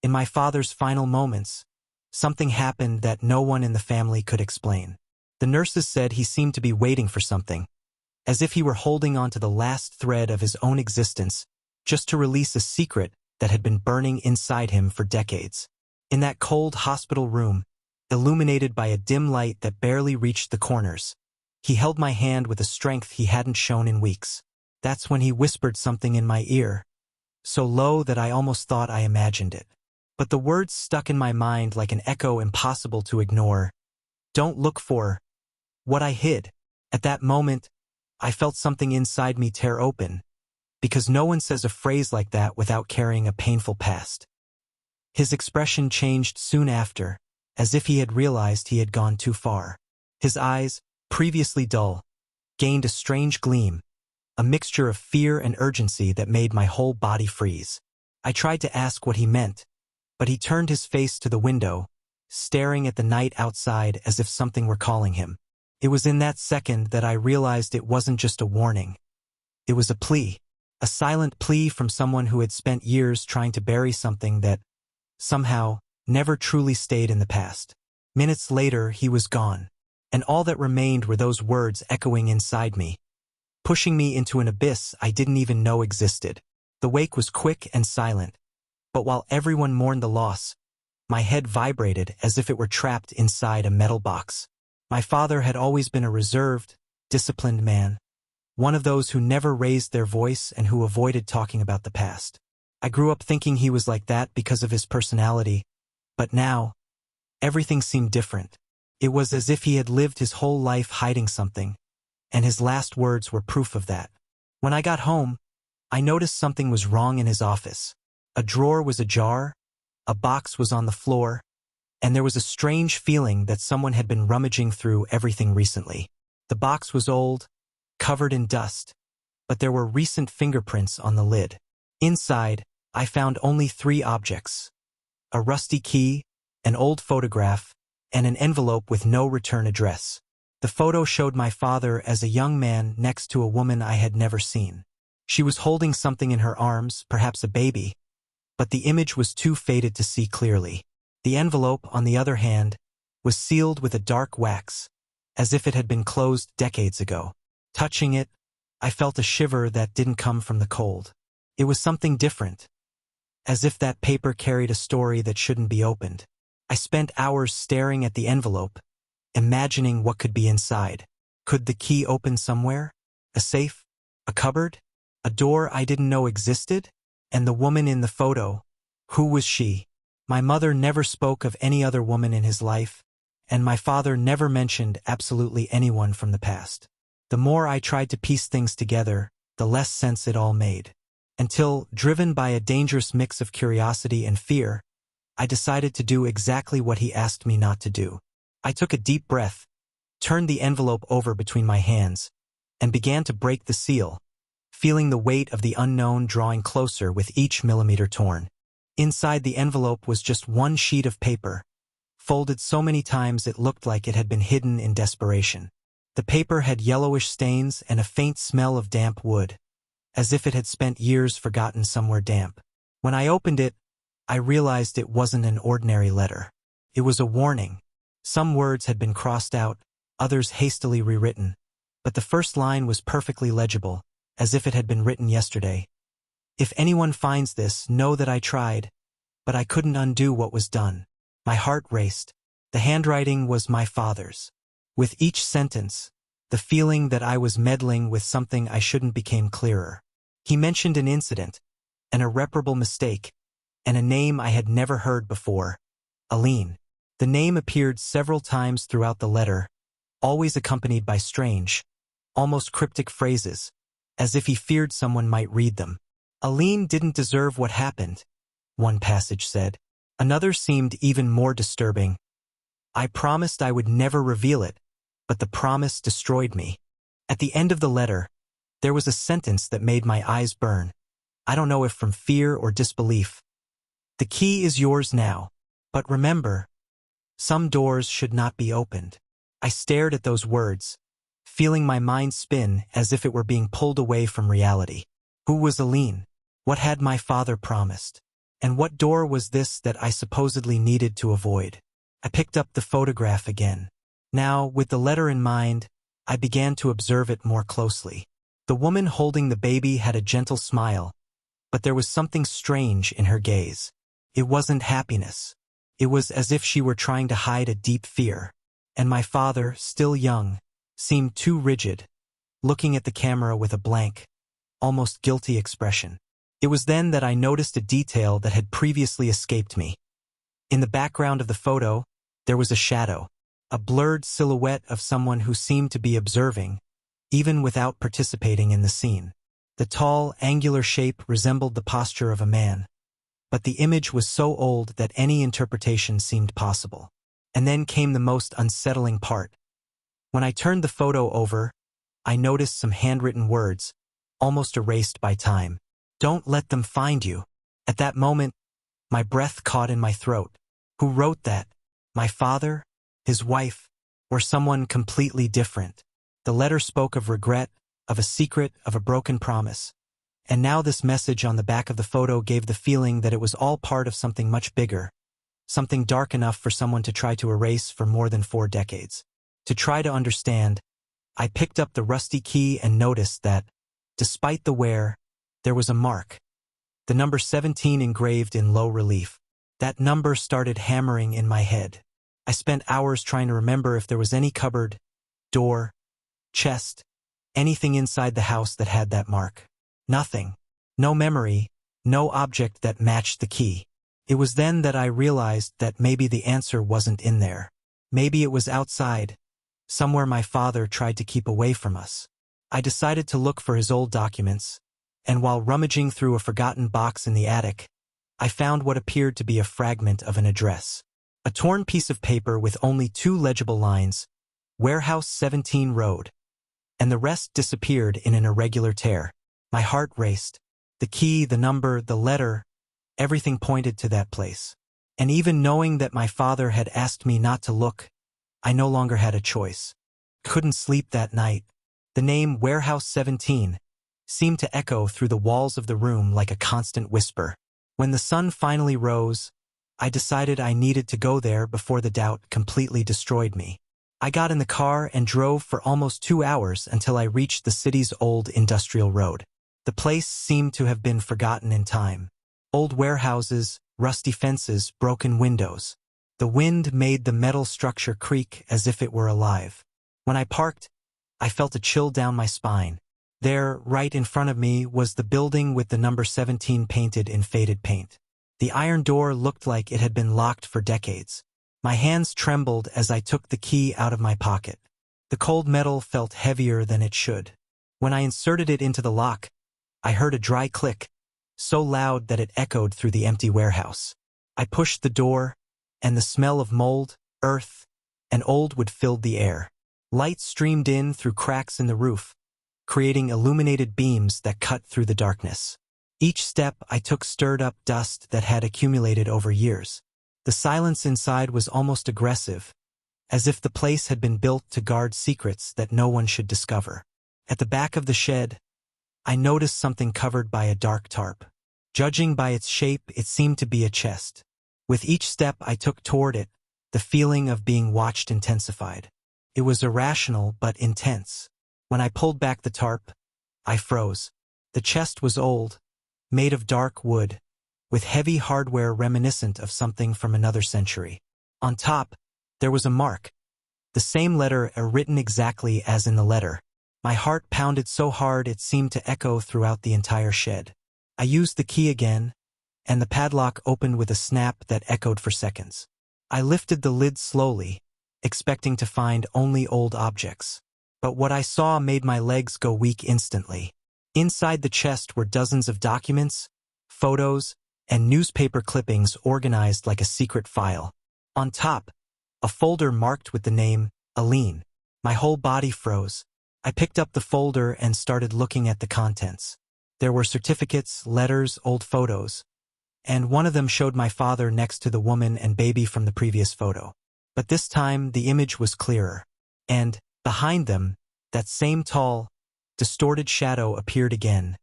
In my father's final moments, something happened that no one in the family could explain. The nurses said he seemed to be waiting for something, as if he were holding on to the last thread of his own existence, just to release a secret that had been burning inside him for decades. In that cold hospital room, illuminated by a dim light that barely reached the corners, he held my hand with a strength he hadn't shown in weeks. That's when he whispered something in my ear, so low that I almost thought I imagined it. But the words stuck in my mind like an echo impossible to ignore. Don't look for what I hid. At that moment, I felt something inside me tear open, because no one says a phrase like that without carrying a painful past. His expression changed soon after, as if he had realized he had gone too far. His eyes, previously dull, gained a strange gleam, a mixture of fear and urgency that made my whole body freeze. I tried to ask what he meant, but he turned his face to the window, staring at the night outside as if something were calling him. It was in that second that I realized it wasn't just a warning. It was a plea, a silent plea from someone who had spent years trying to bury something that, somehow, never truly stayed in the past. Minutes later, he was gone, and all that remained were those words echoing inside me, pushing me into an abyss I didn't even know existed. The wake was quick and silent, but while everyone mourned the loss, my head vibrated as if it were trapped inside a metal box. My father had always been a reserved, disciplined man, one of those who never raised their voice and who avoided talking about the past. I grew up thinking he was like that because of his personality, but now, everything seemed different. It was as if he had lived his whole life hiding something, and his last words were proof of that. When I got home, I noticed something was wrong in his office. A drawer was ajar, a box was on the floor, and there was a strange feeling that someone had been rummaging through everything recently. The box was old, covered in dust, but there were recent fingerprints on the lid. Inside, I found only 3 objects: a rusty key, an old photograph, and an envelope with no return address. The photo showed my father as a young man next to a woman I had never seen. She was holding something in her arms, perhaps a baby, but the image was too faded to see clearly. The envelope, on the other hand, was sealed with a dark wax, as if it had been closed decades ago. Touching it, I felt a shiver that didn't come from the cold. It was something different, as if that paper carried a story that shouldn't be opened. I spent hours staring at the envelope, imagining what could be inside. Could the key open somewhere? A safe? A cupboard? A door I didn't know existed? And the woman in the photo, who was she? My mother never spoke of any other woman in his life, and my father never mentioned absolutely anyone from the past. The more I tried to piece things together, the less sense it all made. Until, driven by a dangerous mix of curiosity and fear, I decided to do exactly what he asked me not to do. I took a deep breath, turned the envelope over between my hands, and began to break the seal, feeling the weight of the unknown drawing closer with each millimeter torn. Inside the envelope was just one sheet of paper, folded so many times it looked like it had been hidden in desperation. The paper had yellowish stains and a faint smell of damp wood, as if it had spent years forgotten somewhere damp. When I opened it, I realized it wasn't an ordinary letter. It was a warning. Some words had been crossed out, others hastily rewritten, but the first line was perfectly legible, as if it had been written yesterday. If anyone finds this, know that I tried, but I couldn't undo what was done. My heart raced. The handwriting was my father's. With each sentence, the feeling that I was meddling with something I shouldn't became clearer. He mentioned an incident, an irreparable mistake, and a name I had never heard before: Aline. The name appeared several times throughout the letter, always accompanied by strange, almost cryptic phrases, as if he feared someone might read them. Aline didn't deserve what happened, one passage said. Another seemed even more disturbing. I promised I would never reveal it, but the promise destroyed me. At the end of the letter, there was a sentence that made my eyes burn. I don't know if from fear or disbelief. The key is yours now, but remember, some doors should not be opened. I stared at those words, feeling my mind spin as if it were being pulled away from reality. Who was Aline? What had my father promised? And what door was this that I supposedly needed to avoid? I picked up the photograph again. Now, with the letter in mind, I began to observe it more closely. The woman holding the baby had a gentle smile, but there was something strange in her gaze. It wasn't happiness. It was as if she were trying to hide a deep fear. And my father, still young, seemed too rigid, looking at the camera with a blank, almost guilty expression. It was then that I noticed a detail that had previously escaped me. In the background of the photo, there was a shadow, a blurred silhouette of someone who seemed to be observing, even without participating in the scene. The tall, angular shape resembled the posture of a man, but the image was so old that any interpretation seemed possible. And then came the most unsettling part. When I turned the photo over, I noticed some handwritten words, almost erased by time. "Don't let them find you." At that moment, my breath caught in my throat. Who wrote that? My father? His wife? Or someone completely different? The letter spoke of regret, of a secret, of a broken promise. And now this message on the back of the photo gave the feeling that it was all part of something much bigger, something dark enough for someone to try to erase for more than 4 decades. To try to understand, I picked up the rusty key and noticed that, despite the wear, there was a mark. The number 17 engraved in low relief. That number started hammering in my head. I spent hours trying to remember if there was any cupboard, door, chest, anything inside the house that had that mark. Nothing. No memory, no object that matched the key. It was then that I realized that maybe the answer wasn't in there. Maybe it was outside, somewhere my father tried to keep away from us. I decided to look for his old documents, and while rummaging through a forgotten box in the attic, I found what appeared to be a fragment of an address. A torn piece of paper with only 2 legible lines, Warehouse 17 Road, and the rest disappeared in an irregular tear. My heart raced. The key, the number, the letter, everything pointed to that place. And even knowing that my father had asked me not to look, I no longer had a choice. Couldn't sleep that night. The name Warehouse 17 seemed to echo through the walls of the room like a constant whisper. When the sun finally rose, I decided I needed to go there before the doubt completely destroyed me. I got in the car and drove for almost 2 hours until I reached the city's old industrial road. The place seemed to have been forgotten in time. Old warehouses, rusty fences, broken windows. The wind made the metal structure creak as if it were alive. When I parked, I felt a chill down my spine. There, right in front of me, was the building with the number 17 painted in faded paint. The iron door looked like it had been locked for decades. My hands trembled as I took the key out of my pocket. The cold metal felt heavier than it should. When I inserted it into the lock, I heard a dry click, so loud that it echoed through the empty warehouse. I pushed the door, and the smell of mold, earth, and old wood filled the air. Light streamed in through cracks in the roof, creating illuminated beams that cut through the darkness. Each step I took stirred up dust that had accumulated over years. The silence inside was almost aggressive, as if the place had been built to guard secrets that no one should discover. At the back of the shed, I noticed something covered by a dark tarp. Judging by its shape, it seemed to be a chest. With each step I took toward it, the feeling of being watched intensified. It was irrational but intense. When I pulled back the tarp, I froze. The chest was old, made of dark wood, with heavy hardware reminiscent of something from another century. On top, there was a mark, the same letter written exactly as in the letter. My heart pounded so hard it seemed to echo throughout the entire shed. I used the key again, and the padlock opened with a snap that echoed for seconds. I lifted the lid slowly, expecting to find only old objects. But what I saw made my legs go weak instantly. Inside the chest were dozens of documents, photos, and newspaper clippings organized like a secret file. On top, a folder marked with the name, Aline. My whole body froze. I picked up the folder and started looking at the contents. There were certificates, letters, old photos, and one of them showed my father next to the woman and baby from the previous photo. But this time, the image was clearer. And, behind them, that same tall, distorted shadow appeared again,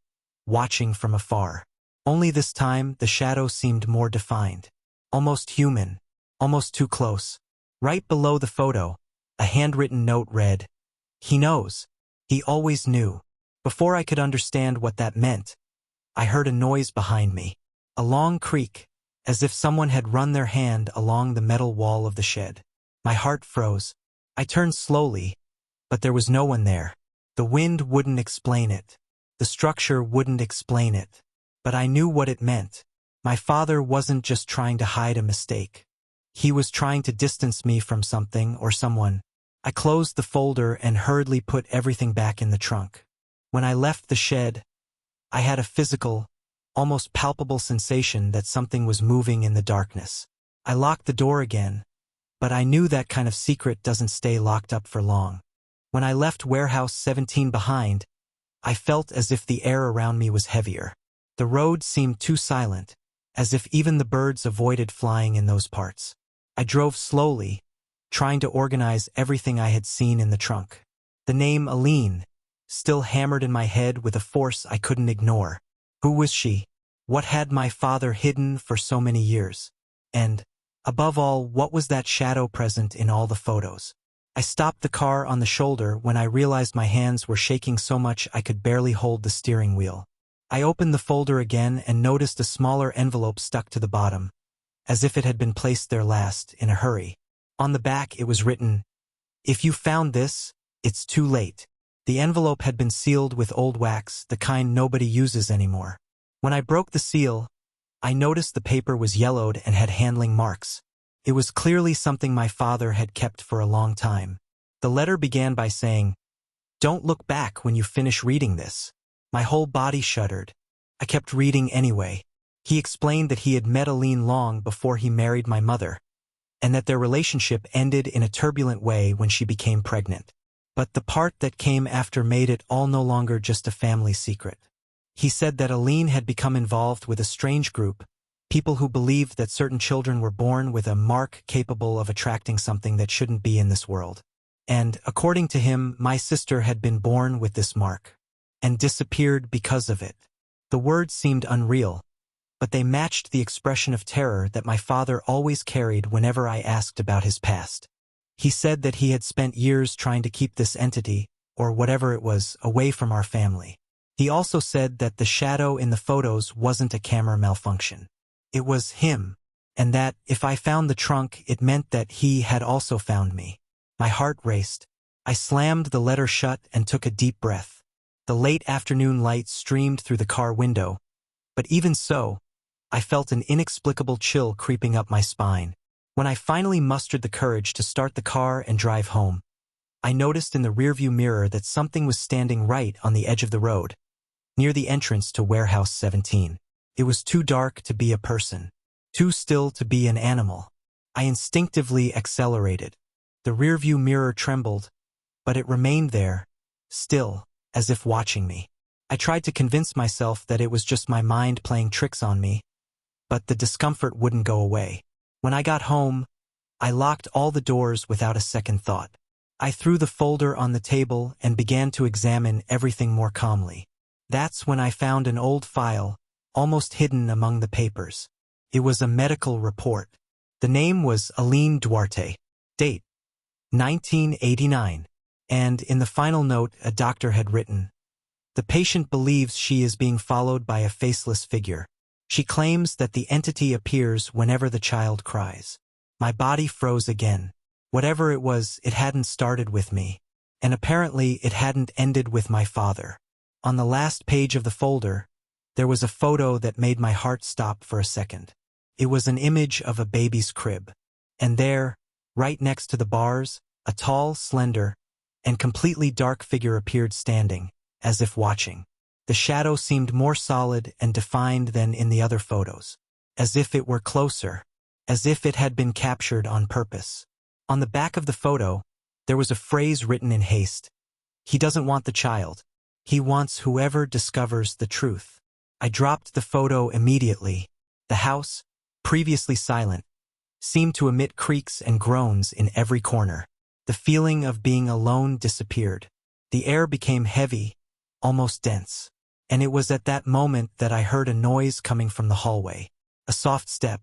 watching from afar. Only this time, the shadow seemed more defined. Almost human. Almost too close. Right below the photo, a handwritten note read, "He knows. He always knew." Before I could understand what that meant, I heard a noise behind me. A long creak, as if someone had run their hand along the metal wall of the shed. My heart froze. I turned slowly, but there was no one there. The wind wouldn't explain it. The structure wouldn't explain it. But I knew what it meant. My father wasn't just trying to hide a mistake. He was trying to distance me from something or someone. I closed the folder and hurriedly put everything back in the trunk. When I left the shed, I had a physical, almost palpable sensation that something was moving in the darkness. I locked the door again, but I knew that kind of secret doesn't stay locked up for long. When I left Warehouse 17 behind, I felt as if the air around me was heavier. The road seemed too silent, as if even the birds avoided flying in those parts. I drove slowly, trying to organize everything I had seen in the trunk. The name Aline still hammered in my head with a force I couldn't ignore. Who was she? What had my father hidden for so many years? And, above all, what was that shadow present in all the photos? I stopped the car on the shoulder when I realized my hands were shaking so much I could barely hold the steering wheel. I opened the folder again and noticed a smaller envelope stuck to the bottom, as if it had been placed there last, in a hurry. On the back it was written, "If you found this, it's too late." The envelope had been sealed with old wax, the kind nobody uses anymore. When I broke the seal, I noticed the paper was yellowed and had handling marks. It was clearly something my father had kept for a long time. The letter began by saying, "Don't look back when you finish reading this." My whole body shuddered. I kept reading anyway. He explained that he had met Aline long before he married my mother, and that their relationship ended in a turbulent way when she became pregnant. But the part that came after made it all no longer just a family secret. He said that Aline had become involved with a strange group, people who believed that certain children were born with a mark capable of attracting something that shouldn't be in this world. And, according to him, my sister had been born with this mark, and disappeared because of it. The words seemed unreal, but they matched the expression of terror that my father always carried whenever I asked about his past. He said that he had spent years trying to keep this entity, or whatever it was, away from our family. He also said that the shadow in the photos wasn't a camera malfunction. It was him, and that, if I found the trunk, it meant that he had also found me. My heart raced. I slammed the letter shut and took a deep breath. The late afternoon light streamed through the car window, but even so, I felt an inexplicable chill creeping up my spine. When I finally mustered the courage to start the car and drive home, I noticed in the rearview mirror that something was standing right on the edge of the road, near the entrance to Warehouse 17. It was too dark to be a person, too still to be an animal. I instinctively accelerated. The rearview mirror trembled, but it remained there, still, as if watching me. I tried to convince myself that it was just my mind playing tricks on me, but the discomfort wouldn't go away. When I got home, I locked all the doors without a second thought. I threw the folder on the table and began to examine everything more calmly. That's when I found an old file, almost hidden among the papers. It was a medical report. The name was Aline Duarte. Date: 1989. And in the final note, a doctor had written, "The patient believes she is being followed by a faceless figure. She claims that the entity appears whenever the child cries." My body froze again. Whatever it was, it hadn't started with me. And apparently it hadn't ended with my father. On the last page of the folder, there was a photo that made my heart stop for a second. It was an image of a baby's crib. And there, right next to the bars, a tall, slender, and completely dark figure appeared standing, as if watching. The shadow seemed more solid and defined than in the other photos, as if it were closer, as if it had been captured on purpose. On the back of the photo, there was a phrase written in haste. "He doesn't want the child. He wants whoever discovers the truth." I dropped the photo immediately. The house, previously silent, seemed to emit creaks and groans in every corner. The feeling of being alone disappeared. The air became heavy, almost dense. And it was at that moment that I heard a noise coming from the hallway. A soft step,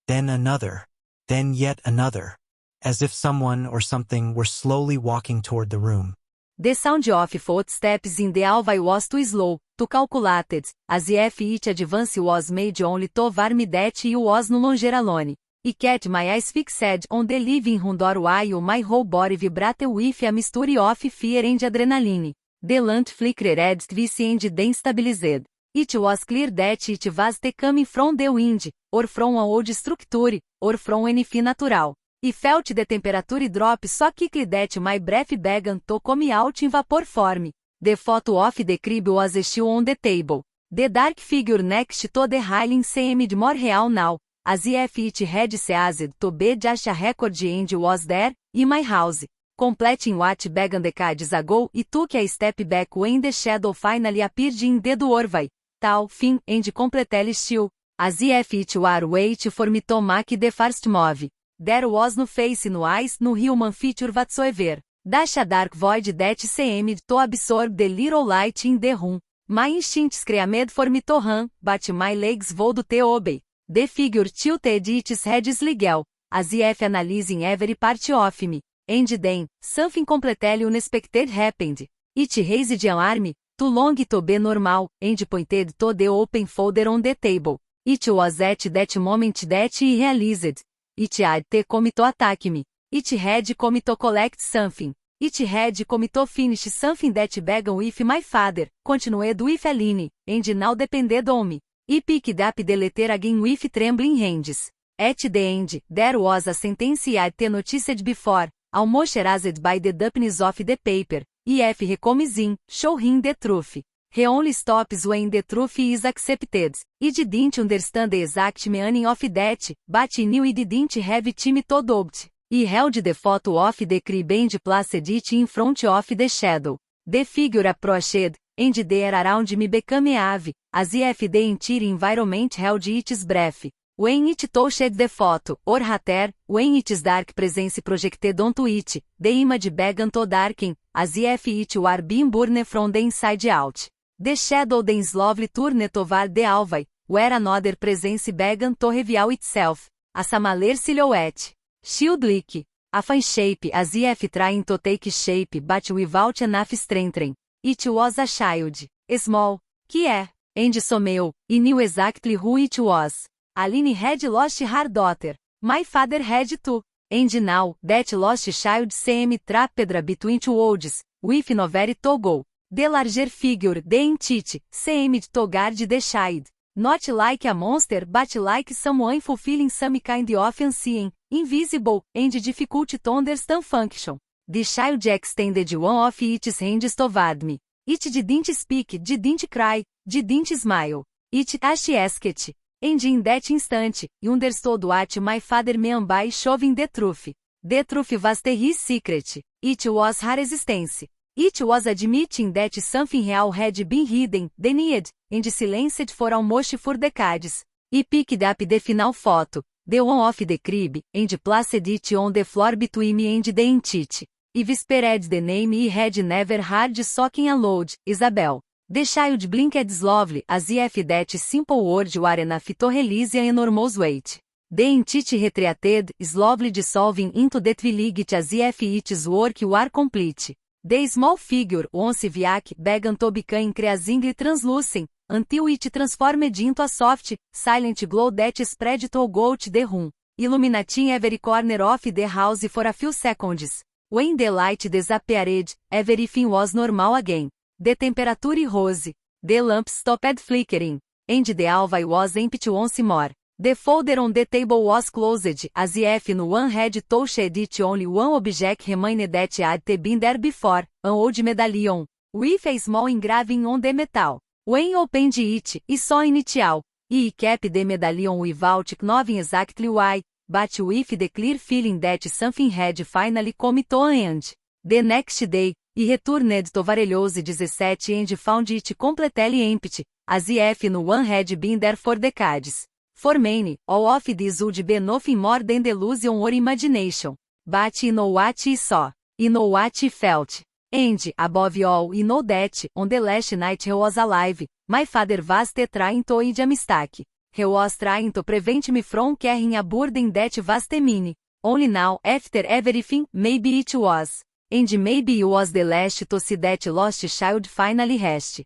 then another, then yet another, as if someone or something were slowly walking toward the room. The sound of footsteps in the hallway was too slow, too calculated, as if each advance was made only to warn me that I was no longer alone. I kept my eyes fixed on the living room door while my whole body vibrated with a mixture of fear and adrenaline. The lamp flickered twice and then stabilized. It was clear that it was coming from the wind, or from an old structure, or from anything natural. I felt the temperature drop so quickly that my breath began to come out in vapor form. The photo of the crib was still on the table. The dark figure next to the railing seemed more real now, as if it had ceased to be just a record and was there, in my house. Completing what began decades ago, I took a step back when the shadow finally appeared in the doorway. Tall, thin, and completely still, as if it were waiting for me to make the first move. There was no face, no eyes, no human feature whatsoever. Dash a dark void that seemed to absorb the little light in the room. My instincts screamed for me to run, but my legs vowed to obey. The figure tilted its head slightly, as if analyzing every part of me. And then, something completely unexpected happened. It raised an arm, too long to be normal, and pointed to the open folder on the table. It was at that moment that I realized. It had come to attack me. It had come to collect something. It had come to finish something that began with my father, continued with Aline, and now depended on me. I picked up the letter again with trembling hands. At the end, there was a sentence I had noticed before, almost erased by the dampness of the paper. If he comes in, show him the truth. He only stops when the truth is accepted. I didn't understand the exact meaning of that, but I knew I didn't have time to doubt. I held the photo of the crib and placed it in front of the shadow. The figure approached, and the air around me became heavy, as if the entire environment held its breath. When it touched the photo, or rather, when its dark presence projected onto it, the image began to darken, as if it were being burned from the inside out. The shadow then slowly turned toward the hallway, where another presence began to reveal itself, a similar silhouette. Childlike, a fan shape as if trying to take shape but without enough strength. It was a child, small, quiet, and somehow, I knew exactly who it was. Aline had lost her daughter. My father had too. And now, that lost child seemed trapped between two worlds, with nowhere to go. The larger figure, the entity, seemed to guard the child. Not like a monster but like someone fulfilling some kind of unseen, invisible, and difficult to understand function. The child extended one of its hands toward me. It didn't speak, didn't cry, didn't smile. It just asked. And in that instant, I understood what my father meant by showing the truth. The truth was his secret. It was her existence. It was admitting that something real had been hidden, denied, and silenced for almost 4 decades. I picked up the final photo, the one of the crib, and placed it on the floor between me and the entity. I whispered the name I had never heard soaking aloud, Isabel. The child blinked slowly, as if that simple word were enough to release an enormous weight. The entity retreated, slowly dissolving into the twilight as if its work were complete. The small figure, once vague, began to become increasingly translucent, until it transformed into a soft, silent glow that spread throughout the room, illuminating every corner of the house for a few seconds. When the light disappeared, everything was normal again. The temperature rose, the lamp stopped flickering, and the hallway was empty once more. The folder on the table was closed, as if no one had touched it. Only one object remained that had been there before, an old medallion, with a small engraving on the metal. When I opened it, I saw initial. I kept the medallion without knowing exactly why, but with the clear feeling that something had finally come to an end. The next day, I returned to Varelhouse 17 and found it completely empty, as if no one had been there for decades. For many, all of this would be nothing more than delusion or imagination. But I know what I saw. I know what I felt. And, above all, I know that, on the last night he was alive, my father was trying to hide a mistake. He was trying to prevent me from carrying a burden that was mine. Only now, after everything, maybe it was. And maybe it was the last to see that lost child finally rest.